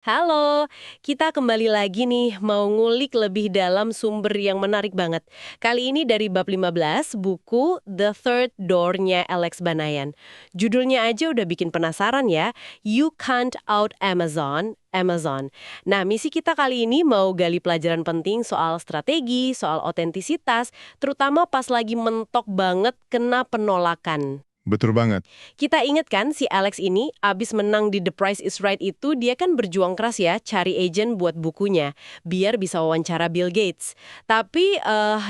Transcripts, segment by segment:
Halo, kita kembali lagi nih mau ngulik lebih dalam sumber yang menarik banget. Kali ini dari bab 15, buku The Third Door-nya Alex Banayan. Judulnya aja udah bikin penasaran ya, You Can't Out Amazon, Amazon. Nah, misi kita kali ini mau gali pelajaran penting soal strategi, soal otentisitas, terutama pas lagi mentok banget kena penolakan. Betul banget. Kita ingat kan si Alex ini abis menang di The Price is Right itu dia kan berjuang keras ya cari agent buat bukunya biar bisa wawancara Bill Gates. Tapi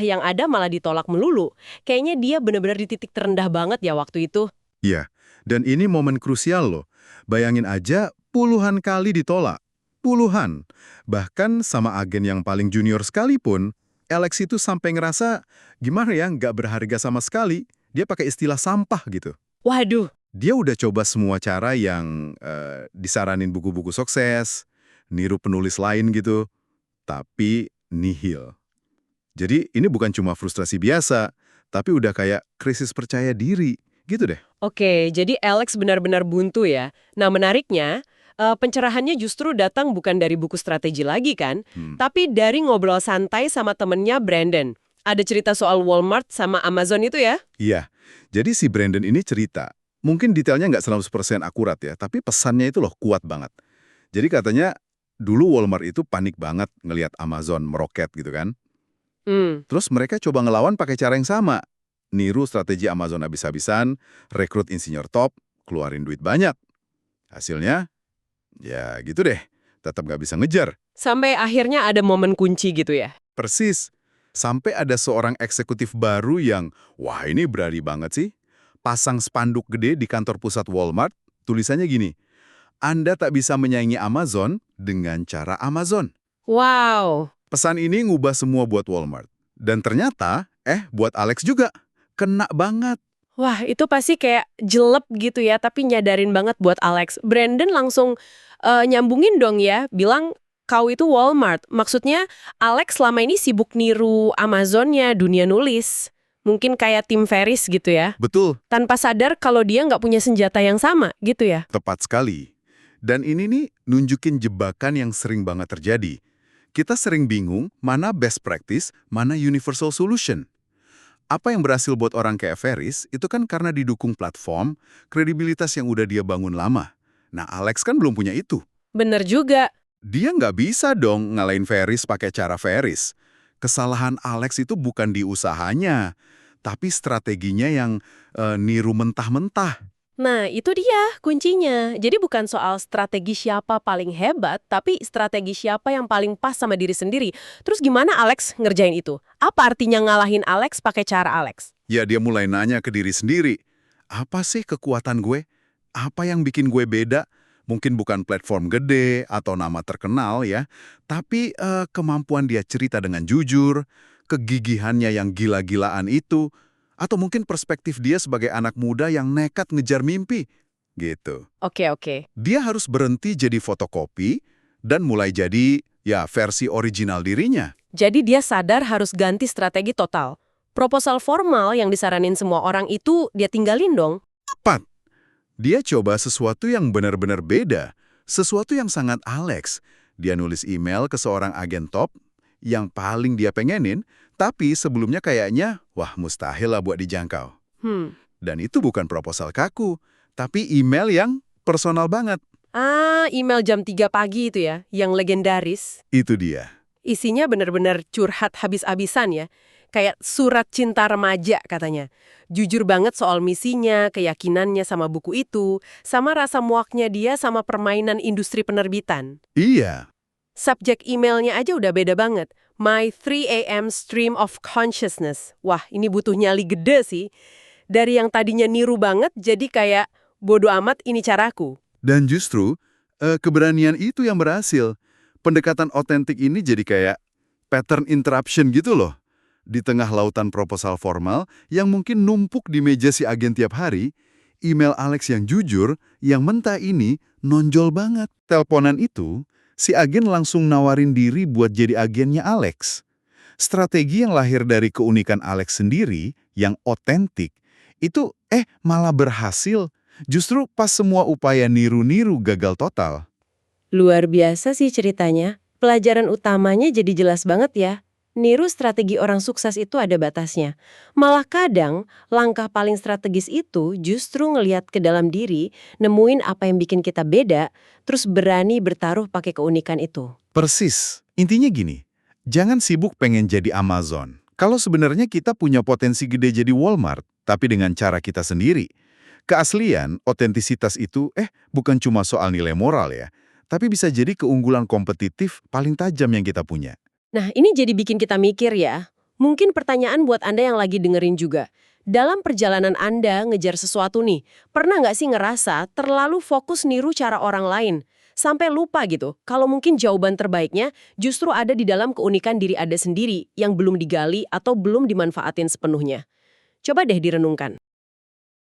yang ada malah ditolak melulu. Kayaknya dia benar-benar di titik terendah banget ya waktu itu. Iya, dan ini momen krusial loh. Bayangin aja puluhan kali ditolak. Puluhan. Bahkan sama agen yang paling junior sekalipun, Alex itu sampai ngerasa, gimana ya, nggak berharga sama sekali. Dia pakai istilah sampah gitu. Waduh, Dia udah coba semua cara yang disaranin buku-buku sukses, niru penulis lain gitu, tapi nihil. Jadi ini bukan cuma frustrasi biasa, tapi udah kayak krisis percaya diri, gitu deh. oke, jadi Alex benar-benar buntu ya. Nah menariknya, pencerahannya justru datang bukan dari buku strategi lagi kan, Hmm. tapi dari ngobrol santai sama temennya Brandon. Ada cerita soal Walmart sama Amazon itu ya? Iya, jadi si Brandon ini cerita. Mungkin detailnya nggak 100% akurat ya, tapi pesannya itu loh kuat banget. Jadi katanya, dulu Walmart itu panik banget ngelihat Amazon meroket gitu kan. Hmm. Terus mereka coba ngelawan pakai cara yang sama. Niru strategi Amazon habis-habisan, rekrut insinyur top, keluarin duit banyak. Hasilnya, ya gitu deh, tetap nggak bisa ngejar. Sampai akhirnya ada momen kunci gitu ya? Persis. Sampai ada seorang eksekutif baru yang, wah ini berani banget sih. Pasang spanduk gede di kantor pusat Walmart, tulisannya gini, Anda tak bisa menyaingi Amazon dengan cara Amazon. Wow. Pesan ini ngubah semua buat Walmart. Dan ternyata, buat Alex juga. Kena banget. Wah, itu pasti kayak jelek gitu ya, tapi nyadarin banget buat Alex. Brandon langsung nyambungin dong ya, bilang kau itu Walmart. Maksudnya Alex selama ini sibuk niru Amazonnya dunia nulis. Mungkin kayak Tim Ferriss gitu ya. Betul, Tanpa sadar kalau dia nggak punya senjata yang sama gitu ya. tepat sekali. Dan ini nih nunjukin jebakan yang sering banget terjadi. Kita sering bingung mana best practice, mana universal solution. Apa yang berhasil buat orang kayak Ferris itu kan karena didukung platform, kredibilitas yang udah dia bangun lama. Nah, Alex kan belum punya itu. Bener juga. Dia nggak bisa dong ngalahin Ferris pakai cara Ferris. Kesalahan Alex itu bukan di usahanya, tapi strateginya yang niru mentah-mentah. Nah, itu dia kuncinya. Jadi bukan soal strategi siapa paling hebat, tapi strategi siapa yang paling pas sama diri sendiri. Terus gimana Alex ngerjain itu? Apa artinya ngalahin Alex pakai cara Alex? Ya dia mulai nanya ke diri sendiri, apa sih kekuatan gue? Apa yang bikin gue beda? Mungkin bukan platform gede atau nama terkenal ya, tapi kemampuan dia cerita dengan jujur, kegigihannya yang gila-gilaan itu, atau mungkin perspektif dia sebagai anak muda yang nekat ngejar mimpi, gitu. Oke, oke. Dia harus berhenti jadi fotokopi dan mulai jadi ya versi original dirinya. Jadi dia sadar harus ganti strategi total. Proposal formal yang disaranin semua orang itu dia tinggalin dong. Tepat. Dia coba sesuatu yang benar-benar beda, sesuatu yang sangat Alex. Dia nulis email ke seorang agen top yang paling dia pengenin, tapi sebelumnya kayaknya, wah mustahil lah buat dijangkau. Hmm. Dan itu bukan proposal kaku, tapi email yang personal banget. Ah, email jam 3 pagi itu ya, yang legendaris. Itu dia. Isinya benar-benar curhat habis-habisan ya. Kayak surat cinta remaja katanya. Jujur banget soal misinya, keyakinannya sama buku itu, sama rasa muaknya dia sama permainan industri penerbitan. Iya, Subjek emailnya aja udah beda banget. My 3 AM stream of consciousness. Wah, ini butuh nyali gede sih. Dari yang tadinya niru banget jadi kayak bodo amat ini caraku. dan justru keberanian itu yang berhasil. Pendekatan otentik ini jadi kayak pattern interruption gitu loh. Di tengah lautan proposal formal yang mungkin numpuk di meja si agen tiap hari, email Alex yang jujur, yang mentah ini nonjol banget. Teleponan itu, si agen langsung nawarin diri buat jadi agennya Alex. Strategi yang lahir dari keunikan Alex sendiri, yang otentik, itu malah berhasil. Justru pas semua upaya niru-niru gagal total. Luar biasa sih ceritanya. Pelajaran utamanya jadi jelas banget ya. Niru strategi orang sukses itu ada batasnya. Malah kadang, langkah paling strategis itu justru ngeliat ke dalam diri, nemuin apa yang bikin kita beda, terus berani bertaruh pakai keunikan itu. Persis. Intinya gini, jangan sibuk pengen jadi Amazon. Kalau sebenarnya kita punya potensi gede jadi Walmart, tapi dengan cara kita sendiri. Keaslian, otentisitas itu, bukan cuma soal nilai moral ya, tapi bisa jadi keunggulan kompetitif paling tajam yang kita punya. Nah, ini jadi bikin kita mikir ya. Mungkin pertanyaan buat Anda yang lagi dengerin juga. Dalam perjalanan Anda ngejar sesuatu nih, pernah nggak sih ngerasa terlalu fokus niru cara orang lain? Sampai lupa gitu, kalau mungkin jawaban terbaiknya justru ada di dalam keunikan diri Anda sendiri yang belum digali atau belum dimanfaatin sepenuhnya. Coba deh direnungkan.